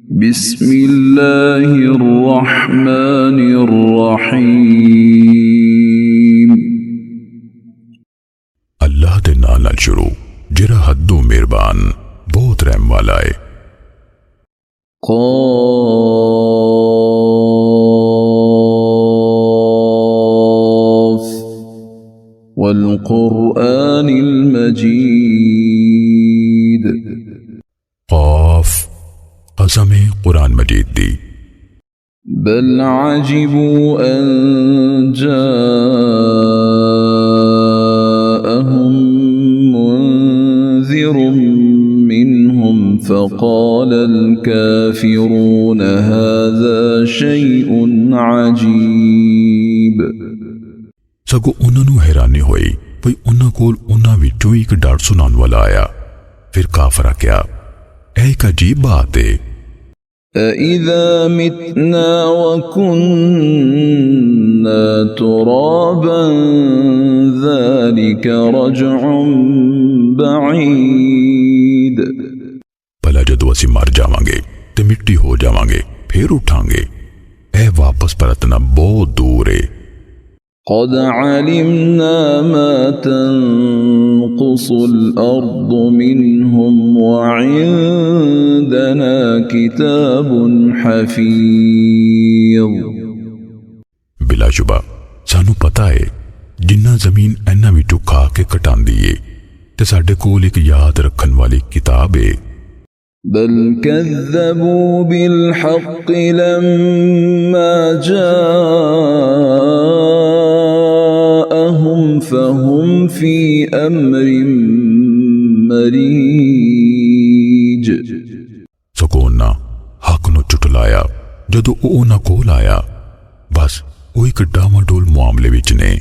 बिस्मिल्लाहिर्रहमानिर्रहीम। अल्लाह दे नाल नाल शुरू जिहड़ा हद्दों मेहरबान बहुत रहम वाला है। क़ाफ़ वल क़ुरआनिल मजीद। क़ाफ़ कसम कुरान मजीद दी। बल अजिबू अन जाअहुम मुन्ज़िरुम मिनहुम फ़क़ालल काफ़िरून हाज़ा शैउन अजीब। सगो उन्होंने हैरानी हुई भई उन्हां कोल उन्हां विचों एक डर सुनाने वाला आया। फिर काफरा क्या एक अजीब बात है। अइज़ा मितना वकुन्ना तुराबन ज़ालिका रज्उन बईद। भला जदों असीं मर जावांगे ते मिट्टी हो जावांगे फिर उठांगे, ए वापस परतना बहुत दूर है। क़द अलिमना मा तनक़ुसुल अर्दु मिनहुम वइंदना किताबुन हफ़ीज़। बिलाशुबा सानू पता है जिन्ना जमीन इन्हां विचों खा के कटांदी है ते साडे कोल एक याद रखन वाली किताब है। बल कज़्ज़बू बिल हक़्क़ लम्मा जाअहुम फ़हुम फ़ी अम्रिन मरीज। सकोना हक नु चुटलाया जदों ओ उन्हां कोल आया, बस वो एक डामाडोल मामले विच ने।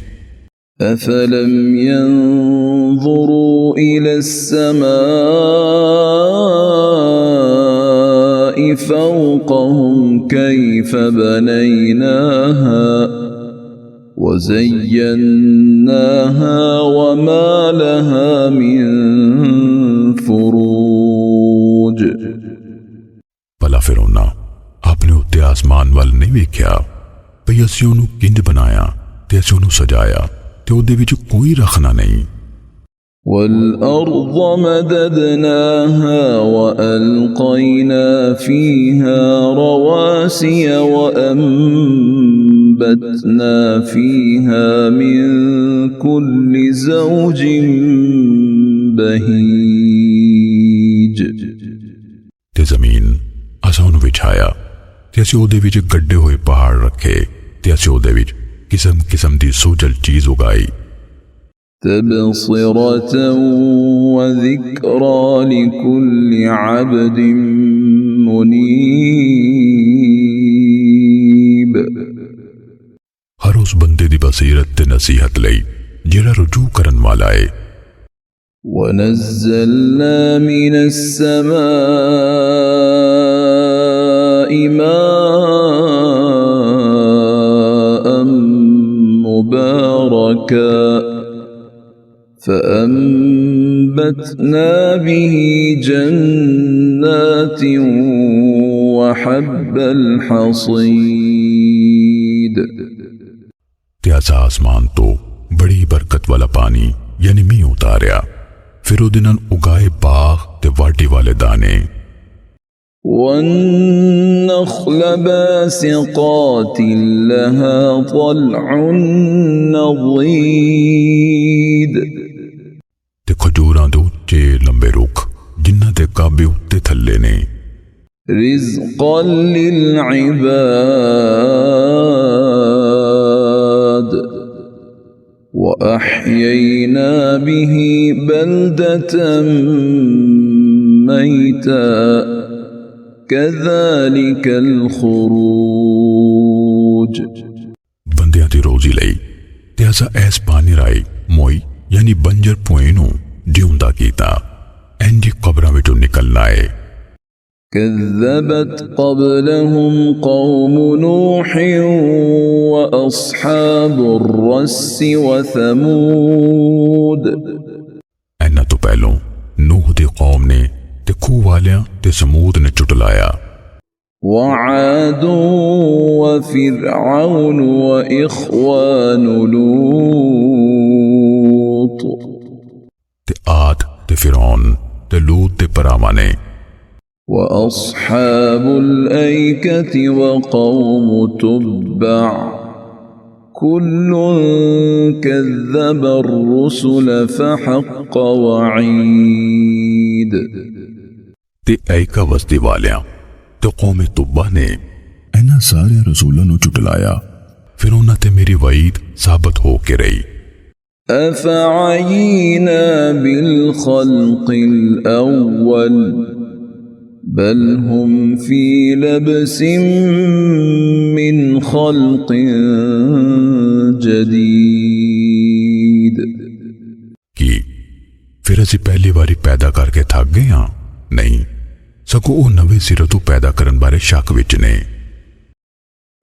अफ़लम यंज़ुरू इलस्समाइ फ़ौक़हुम कैफ़ बनैनाहा वज़य्यन्नाहा वमा लहा मिन फ़ुरूज। भला फिर उन्हां अपने उत्ते आसमान वाल नहीं वेख्या भई असीं उहनूं किंज बनाया ते असीं उहनूं सजाया ते उहदे विच कोई रखना नहीं। वल्अर्ज़ मददनाहा वअल्क़ैना फ़ीहा रवासिय वअंबतना फ़ीहा मिन कुल्लि ज़ौजिन बहीज। ते जमीन असां उहनूं विछाया ते असीं उहदे विच गड्ढे होए पहाड़ रखे ते असीं उहदे विच किस्म किस्म दी सोजल चीज उगाई। तबसिरतन वज़िक्रा लिकुल्लि अब्दिन मुनीब। हर उस बंदे दी बसीरत ते नसीहत लई जिहड़ा रुजू करन वाला है। वनज़्ज़लना मिनस समाइ माअन मुबारका फ़अंबतना बिही जन्नातिन वहब्बल हसीद। ते असां आसमान तो बड़ी बरकत वाला पानी यानी मींह उतारिया, फिर उहदे नाल उगाए बाग ते वाढी वाले दाने। वन्नख़्ल बासिक़ातिन लहा तल्उन नज़ीद। ते खजूरां दे उच्चे लंबे रुख जिन्हां दे काबे उत्ते थल्ले ने। रिज़्क़न लिल इबाद वअह्यैना बिही बल्दतन मैता कज़ालिकल ख़ुरूज। बंदियां दी रोजी लई ते असां ऐस पानी राई मोई यानी बंजर भूए नूं जिउंदा कीता, इंज कबरां विचों निकलना है। كذبت قبلهم قوم نوح وأصحاب الرس وثمود। इन्हां तो पहलों नूह दी कौम ने ते खूह वालियां ते समूद ने चुटलाया। وعاد وفرعون وإخوان لوط ते आद ते फिरौन ते लूत ते परावाने وأصحاب الأيكة وقوم تبع كل كذب الرسل فحق وعيد ते ऐका वस्ती वालियां ते कौम तुब्बा ने इन्हां सारे रसूलां नूं झुटलाया फिर उन्हां ते मेरी वईद साबित हो के रही। أفعينا بالخلق الأول بل هم في لبس من خلق جديد कि फिर असीं पहली बारी पैदा करके थक गए हां? नहीं, सगों वो नवे सिरे तो पैदा करन बारे शक विच ने।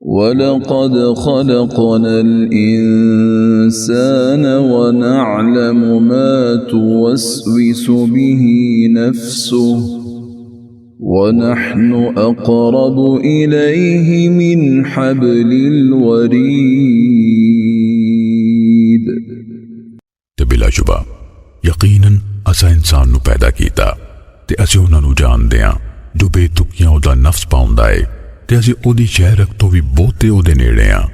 ولقد خلقنا الإنسان ونعلم ما توسوس به نفسه ونحن أقرب إليه من حبل الوريد ते बिलाशुबा यकीनन असा इंसान नू पैदा कीता ते असीं उन्हां नू जानदे हां जो बेतुकियां उहदा नफ्स पाउंदा है ते असीं उहदी शहरत तो भी बहुते उहदे नेड़े हां।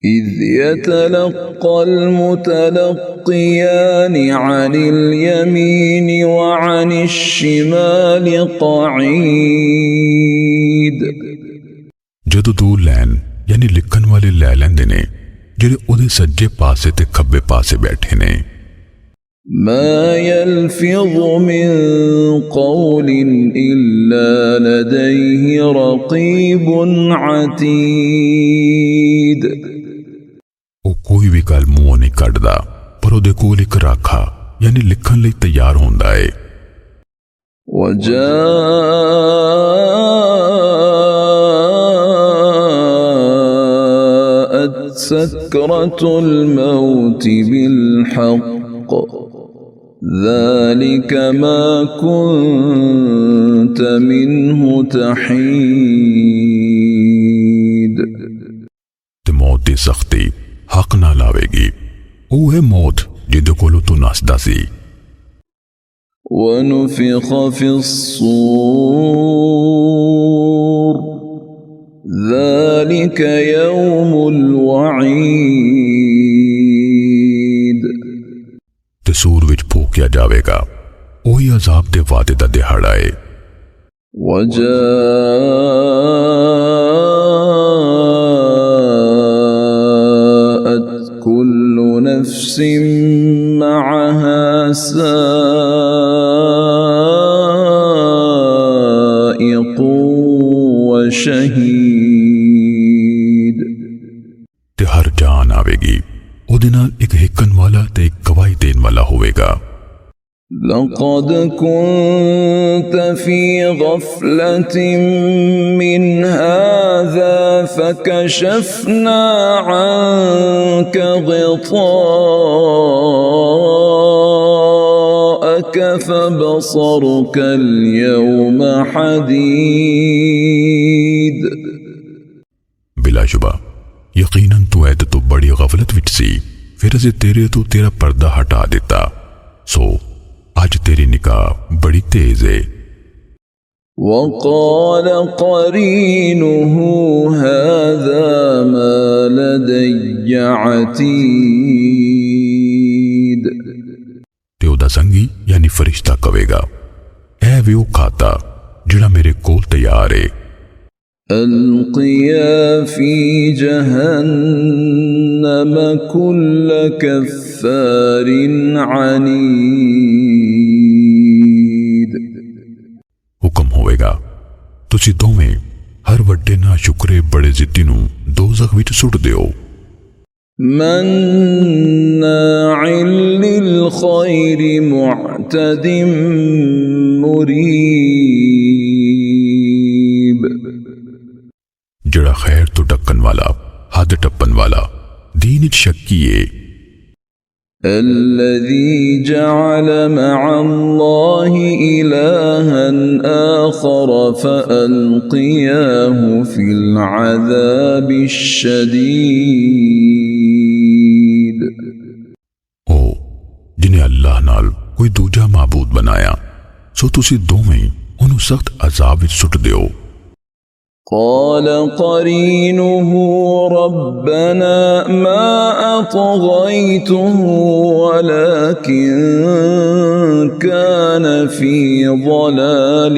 إذ يتلقى المتلقيان عن اليمين وعن الشمال قعيد जदों दो लैन यानी लिखन वाले लै लैंदे ने जेड़े उहदे सज्जे पासे ते खब्बे पासे बैठे ने। ما يلفظ من قول إلا لديه رقيب عتيد वो कोई भी गल मुंहों नहीं कढ़दा पर उहदे कोल इक राखा यानी लिखन लई तैयार होंदा है। وجاءت سكرة الموت بالحق ذلك ما كنت منه تحيد ते मौत दी सख्ती हक ना लावेगी। वो है मौत जिदे कोलों तू नसदा सी। ونفخ في الصور ذلك يوم الوعيد ते सूर विच फूकिया जावेगा ओही अजाब दे वादे दा दिहाड़ा है। وجاءت كل نفس معها سائق وشهيد ते हर जान आवेगी ਉਹਦੇ ਨਾਲ ਇੱਕ ਹਿੱਕਣ ਵਾਲਾ ਤੇ ਇੱਕ ਗਵਾਹੀ ਦੇਣ ਵਾਲਾ ਹੋਵੇਗਾ। لقد كنت في غفلة من هذا فكشفنا عنك غطاءك فبصرك اليوم حديد बिलाशुबा यकीनन तू ऐद तो बड़ी गफलत विच सी फिर असीं तेरे तो तेरा पर्दा हटा दिता सो आज तेरी निगाह बड़ी तेज है। وقال قرينه هذا ما لدي عتيد ते ओदा संगी यानी फरिश्ता कवेगा ऐ वे ओ खाता जिहड़ा मेरे कोल तैयार है। ألقيا في جهنم كل كفار عنيد हुक्म होवेगा तुसी दोवें हर वड्डे ना शुक्रे बड़े जिद्दी नूं दोज़ख विच सुट दिओ। مناع للخير معتد مريب जड़ा खैर तो डक्कन वाला हद टप्पन वाला दीन विच शक्की है। الذي جعل مع الله إلها آخر فألقياه في العذاب الشديد او जिन्हें अल्लाह नाल कोई दूजा माबूद बनाया सो तुसी दोवें उन्हें सख्त अजाब विच सुट दियो। قال قرينه ربنا ما أطغيته ولكن كان في ضلال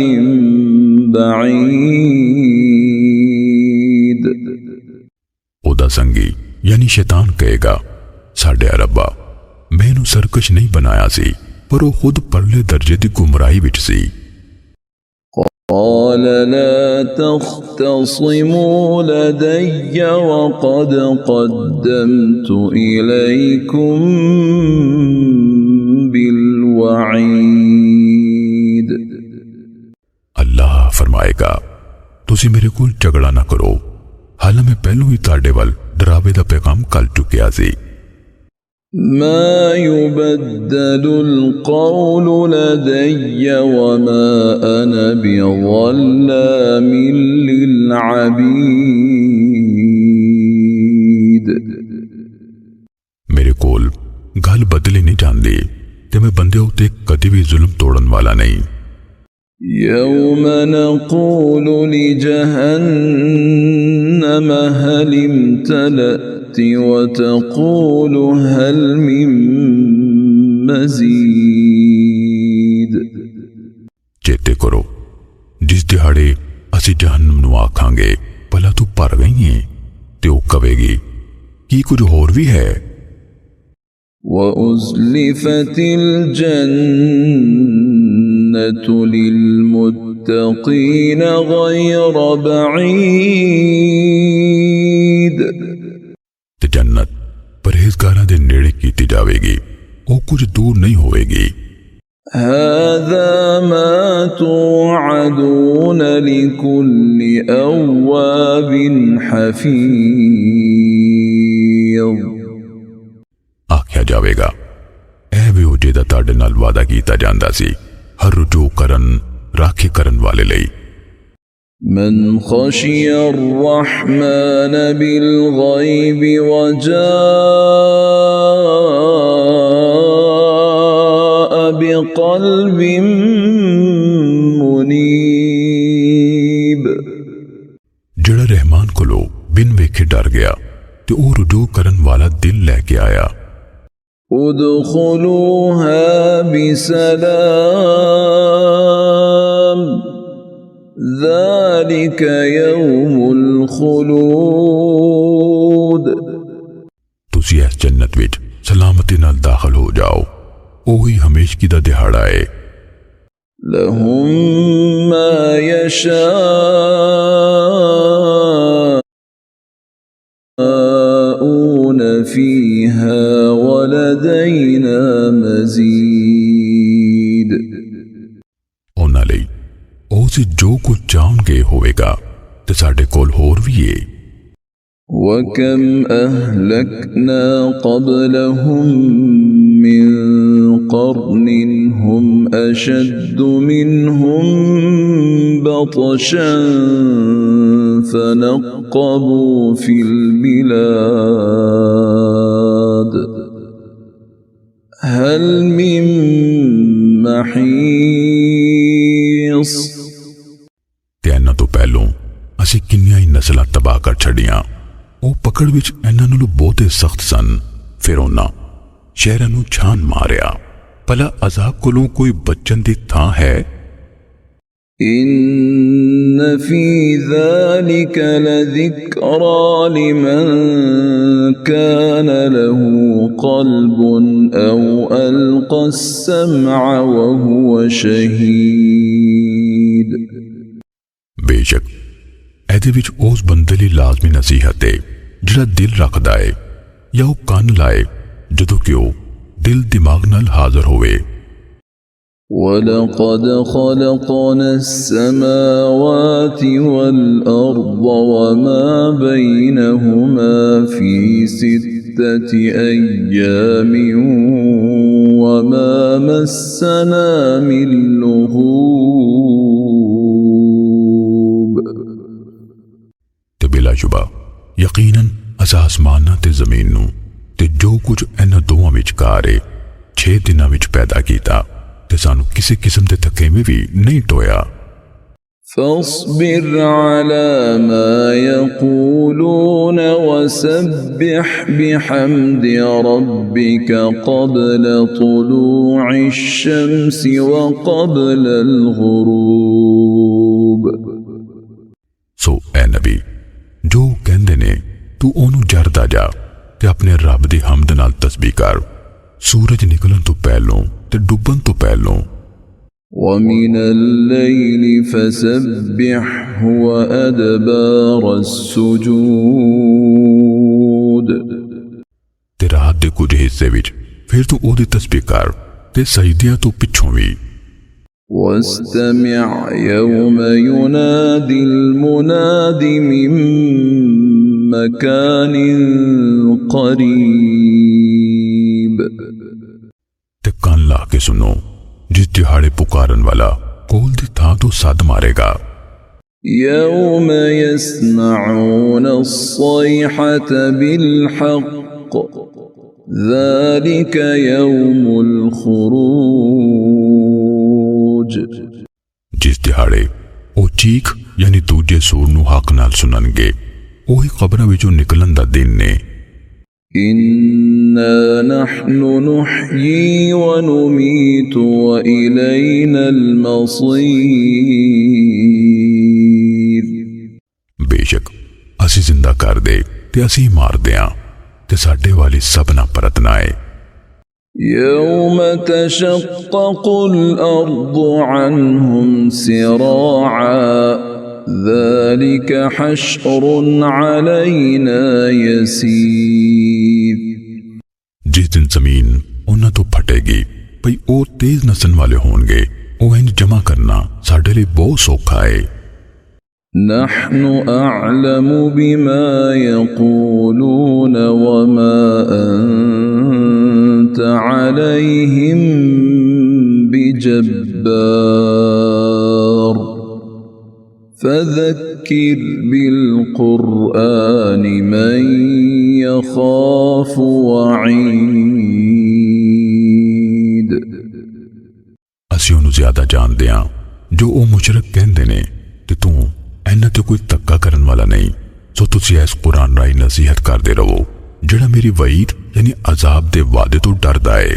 بعيد ओदा संगी यानी शैतान कहेगा साडे रब्बा मैनू सरकश नहीं बनाया सी पर वो खुद परले दर्जे दी गुमराही विच सी। قال لا تختصموا لدي وقد قدمت إليكم بالوعيد अल्लाह फरमाएगा तुसी मेरे कोल झगड़ा ना करो हाल मैं पहलू ही ताड़े वल डरावे दा पैगाम कल चुकिया सी। ما يبدل القول لدي وما أنا بظلام للعبيد मेरे कोल गल बदली नहीं जाती ते मैं बंदे उत्ते कदी भी जुल्म तोड़न वाला नहीं। يوم نقول لجهنم هل امتلأت وتقول هل من مزيد चेते करो जिस दिहाड़े असी जहन्नम नूं आखांगे भला तू भर गई है ते ओ कवेगी की कुछ होर भी है। وأزلفت الجنة للمتقين غير بعيد ते जन्नत परहेजगारां दे नेड़े कीती जावेगी ओ कुछ दूर नहीं होवेगी। هذا ما توعدون لكل أواب حفيظ आख्या जावेगा ऐ भी ओ जेदा ताड़े नाल वादा कीता जांदा सी हर रुजू करन राखी करन वाले लई। من خشي الرحمن بالغيب وجاء بقلب منيب जड़ा रहमान कोलो बिन वेखे डर गया ते ओ रुजू करन वाला दिल लेके आया। ادخلوها بسلام ذلك يوم الخلود तुसी इस जन्नत विच सलामती नाल दाखिल हो जाओ ओही हमेशगी दा दिहाड़ा है। لهم ما يشاءون فيها ولدينا مزيد उन्हां लई ओसी जो कुछ चाहणगे होवेगा ते साडे कोल होर भी है। وكم أهلكنا قبلهم من قرن هم أشد منهم بطشا فنقبوا في البلاد هل من محيص ते इन्हां तो पहलों असी किन्नियां ही नस्लां तबाह कर छड़ियां ओ पकड़ विच इन्हां नालों बहुते सख्त सन। फिर उन्हां शहरां नूं छान मारिया भला अजाब कोलों कोई बचन दी थां है। إن في ذلك لذكرى لمن كان له قلب أو ألقى السمع وهو شهيد बेशक ऐदे विच उस बंदे लई लाजमी नसीहत है जिहड़ा दिल रखदा है या वो कान लाए जदों कि वो दिल दिमाग नाल हाजिर होवे। ولقد خلقنا السماوات والأرض وما بينهما في 6 6 أيام وما مسنا من لغوب ते बिलाशुबा यकीनन असां आसमानां ते ज़मीन नूं ते जो कुछ इन्हां दोवां विचकार है 6 दिनां विच पैदा कीता ते सानू किसी किस्म दे थकेवें भी नहीं टोया। فاصبر على ما يقولون وسبح بحمد ربك قبل طلوع الشمس وقبل الغروب सो ए नबी जो कहंदे ने तू ओनू जरदा जा ते अपने रब दी हमद नाल तस्बीह कर सूरज निकलन तो पहलों ते डुबन तो पहलों। ومن الليل فسبحه وأدبار السجود ते रात दे कुछ हिस्से विच फिर तू ओदी तस्बीह कर ते सजदियां तो पिछों भी। واستمع يوم ينادي المناد من مكان قريب ते कान ला के सुनो जिस दिहाड़े पुकारन वाला कोल दी थां तो सद मारेगा। يوم يسمعون الصيحة بالحق ذلك يوم الخروج जिस दिहाड़े ओ चीख यानी दूजे सूर नू हक नाल सुननगे ओही कब्रां विचों निकलन दा दिन ने। إنا نحن نحيي ونميت وإلينا المصير बेशक असी जिंदा कर दे ते असी मार दें ते साडे वाली सबना परतना है। يوم تشقق الأرض عنهم سراعا ذلك حشر علينا يسير जिस दिन जमीन उन्हां तो फटेगी भई ओ तेज नसन वाले होंगे ओ इंज जमा करना साडे लिए बहुत सौखा है। نحن أعلم بما يقولون وما أنت عليهم بجبار فذكر بالقرآن من يخاف وعيد ਅਸੀਂ ਉਹਨੂੰ ਜ਼ਿਆਦਾ ਜਾਣਦੇ ਹਾਂ ਜੋ ਉਹ ਮੁਸ਼ਰਕ ਕਹਿੰਦੇ ਨੇ ਤੇ ਤੂੰ ਇਹਨਾਂ ਤੇ ਕੋਈ ਧੱਕਾ ਕਰਨ ਵਾਲਾ ਨਹੀਂ ਸੋ ਤੁਸੀਂ ਇਸ ਕੁਰਾਨ ਰਾਹੀਂ ਨਸੀਹਤ ਕਰਦੇ ਰਹੋ ਜਿਹੜਾ ਮੇਰੀ ਵਈਦ यानी अजाब दे वादे तो डरदा है।